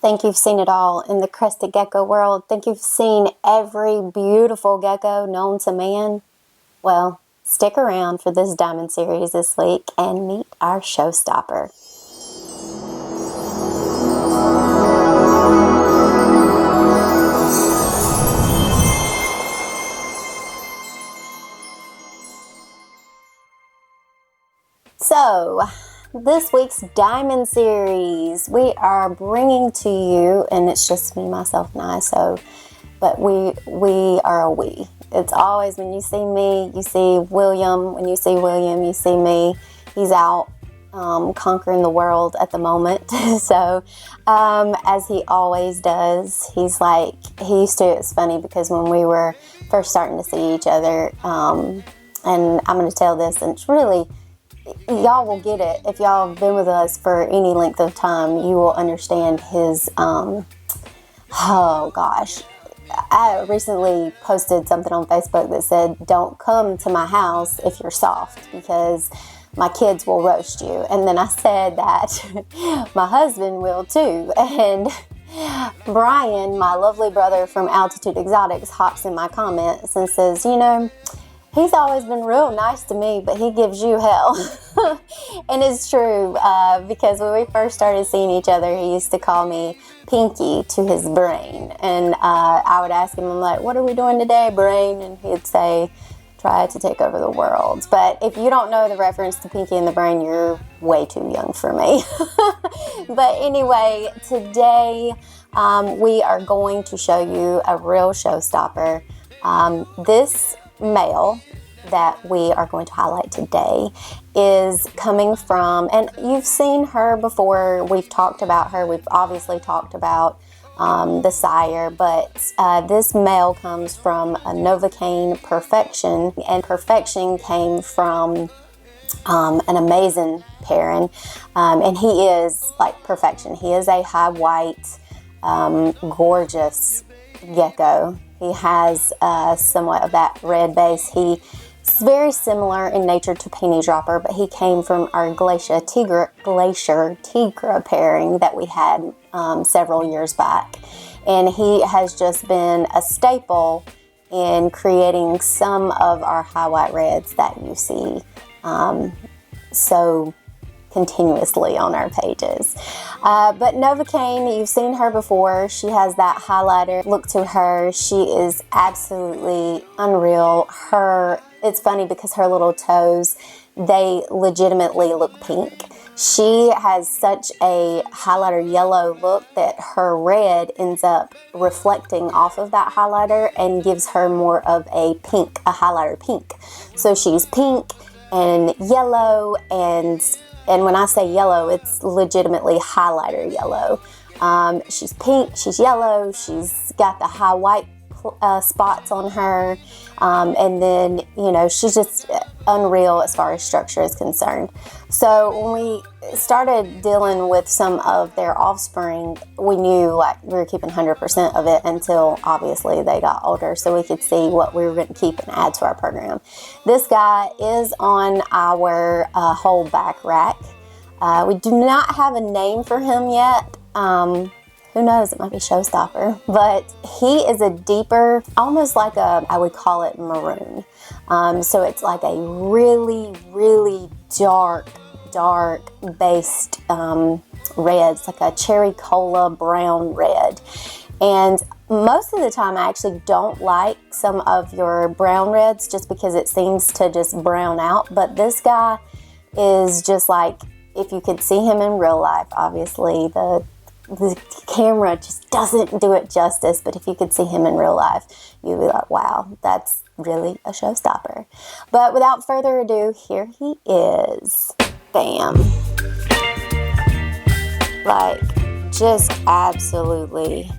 Think you've seen it all in the crested gecko world? Think you've seen every beautiful gecko known to man? Well, stick around for this diamond series this week and meet our showstopper. So, this week's Diamond Series, we are bringing to you, and it's just me, myself, and I, but we are a we. It's always when you see me, you see William. When you see William, you see me. He's out conquering the world at the moment. So, as he always does, he's like, he used to, it's funny because when we were first starting to see each other, and I'm going to tell this, and it's really, y'all will get it. If y'all have been with us for any length of time, you will understand his, oh gosh. I recently posted something on Facebook that said, don't come to my house if you're soft because my kids will roast you. And then I said that my husband will too. And Brian, my lovely brother from Altitude Exotics, hops in my comments and says, you know, he's always been real nice to me, but he gives you hell. And it's true, because when we first started seeing each other, he used to call me Pinky to his brain. And I would ask him, I'm like, what are we doing today, brain? And he'd say, try to take over the world. But if you don't know the reference to Pinky and the Brain, you're way too young for me. But anyway, today we are going to show you a real showstopper. This male that we are going to highlight today is coming from, and you've seen her before, we've talked about her, we've obviously talked about the sire, but this male comes from a Novocaine Perfection, and Perfection came from an amazing pairing, and he is like perfection. He is a high white, gorgeous gecko. He has somewhat of that red base. He's very similar in nature to Penny Dropper, but he came from our Glacier Tigra pairing that we had several years back. And he has just been a staple in creating some of our high white reds that you see so continuously on our pages. But Novocaine, you've seen her before. She has that highlighter look to her. She is absolutely unreal. It's funny because her little toes, they legitimately look pink. She has such a highlighter yellow look that her red ends up reflecting off of that highlighter and gives her more of a pink, a highlighter pink. So she's pink and yellow, and when I say yellow, it's legitimately highlighter yellow. She's pink, she's yellow, she's got the high white spots on her, and then, you know, she's just unreal as far as structure is concerned. So when we started dealing with some of their offspring, we knew like we were keeping 100% of it until obviously they got older so we could see what we were going to keep and add to our program. This guy is on our whole back rack. We do not have a name for him yet. Who knows, it might be Showstopper, but he is a deeper, almost like I would call it maroon. So it's like a really, really dark based red. It's like a cherry cola brown red. And most of the time I actually don't like some of your brown reds just because it seems to just brown out. But this guy is just like, if you could see him in real life, obviously the camera just doesn't do it justice, but if you could see him in real life, you'd be like, wow, that's really a showstopper. But without further ado, here he is. Bam. Like, just absolutely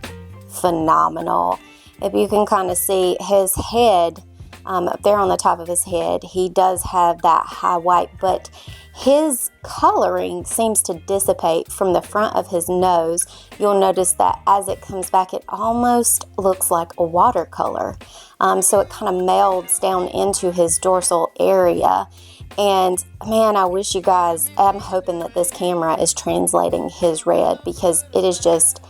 phenomenal. If you can kind of see his head, up there on the top of his head, he does have that high white, but his coloring seems to dissipate from the front of his nose. You'll notice that as it comes back, it almost looks like a watercolor. So it kind of melds down into his dorsal area. And man, I wish you guys, I'm hoping that this camera is translating his red because it is just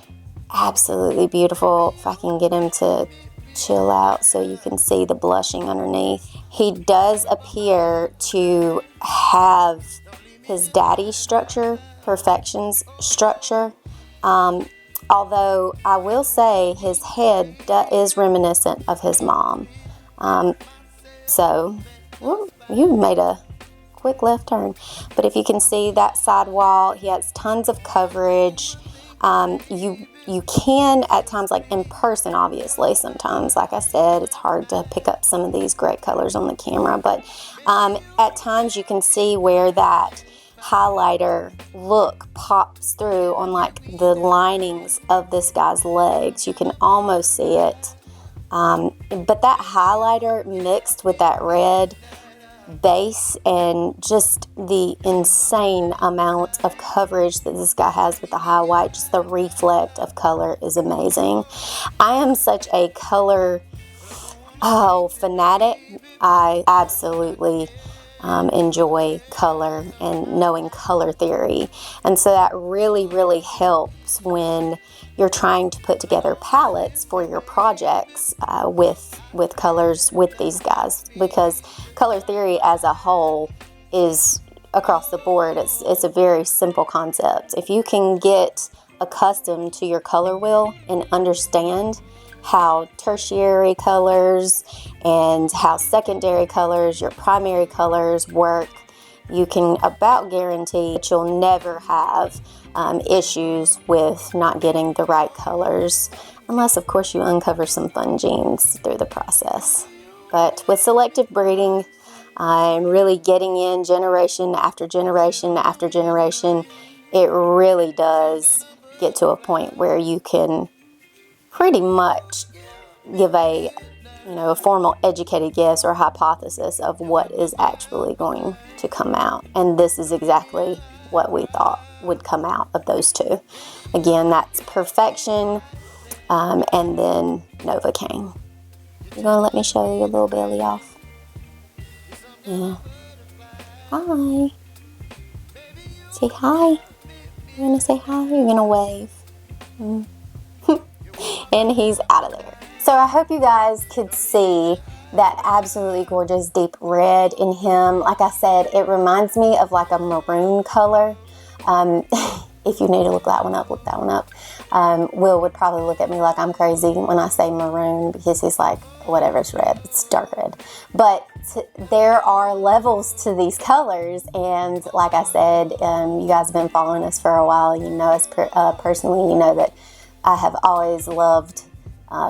absolutely beautiful. If I can get him to chill out so you can see the blushing underneath. He does appear to have his daddy structure, Perfection's structure. Although I will say his head is reminiscent of his mom. So, well, you made a quick left turn. But if you can see that side wall, he has tons of coverage. You can at times, like in person, obviously, sometimes, like I said, it's hard to pick up some of these great colors on the camera, but at times you can see where that highlighter look pops through on like the linings of this guy's legs. You can almost see it. But that highlighter mixed with that red base and just the insane amount of coverage that this guy has with the high white, just the reflect of color is amazing. I am such a color fanatic. I absolutely enjoy color and knowing color theory, and so that really helps when you're trying to put together palettes for your projects with colors with these guys, because color theory as a whole is across the board. It's a very simple concept. If you can get accustomed to your color wheel and understand how tertiary colors and how secondary colors, your primary colors work, you can about guarantee that you'll never have issues with not getting the right colors, unless of course you uncover some fun genes through the process. But with selective breeding, I'm really getting in generation after generation after generation. It really does get to a point where you can pretty much give a formal educated guess or hypothesis of what is actually going to come out. And this is exactly what we thought would come out of those two. Again, that's Perfection and then Novocaine. You gonna let me show you a little belly off? Yeah. Hi. Say hi. You gonna say hi? You're gonna wave. And he's out of there. So I hope you guys could see that absolutely gorgeous deep red in him. Like I said, it reminds me of like a maroon color. If you need to look that one up, look that one up. Will would probably look at me like I'm crazy when I say maroon, because he's like, whatever, it's red, it's dark red. But there are levels to these colors, and like I said, you guys have been following us for a while. You know us personally. You know that I have always loved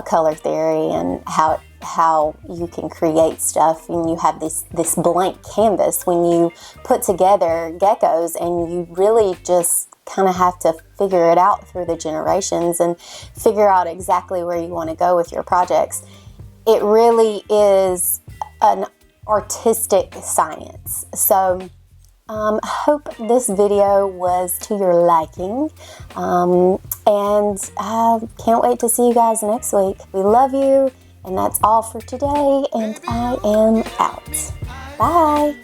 color theory and how you can create stuff, and you have this blank canvas when you put together geckos, and you really just kind of have to figure it out through the generations and figure out exactly where you want to go with your projects. It really is an artistic science. So I hope this video was to your liking, and I can't wait to see you guys next week. We love you, and that's all for today, and I am out. Bye.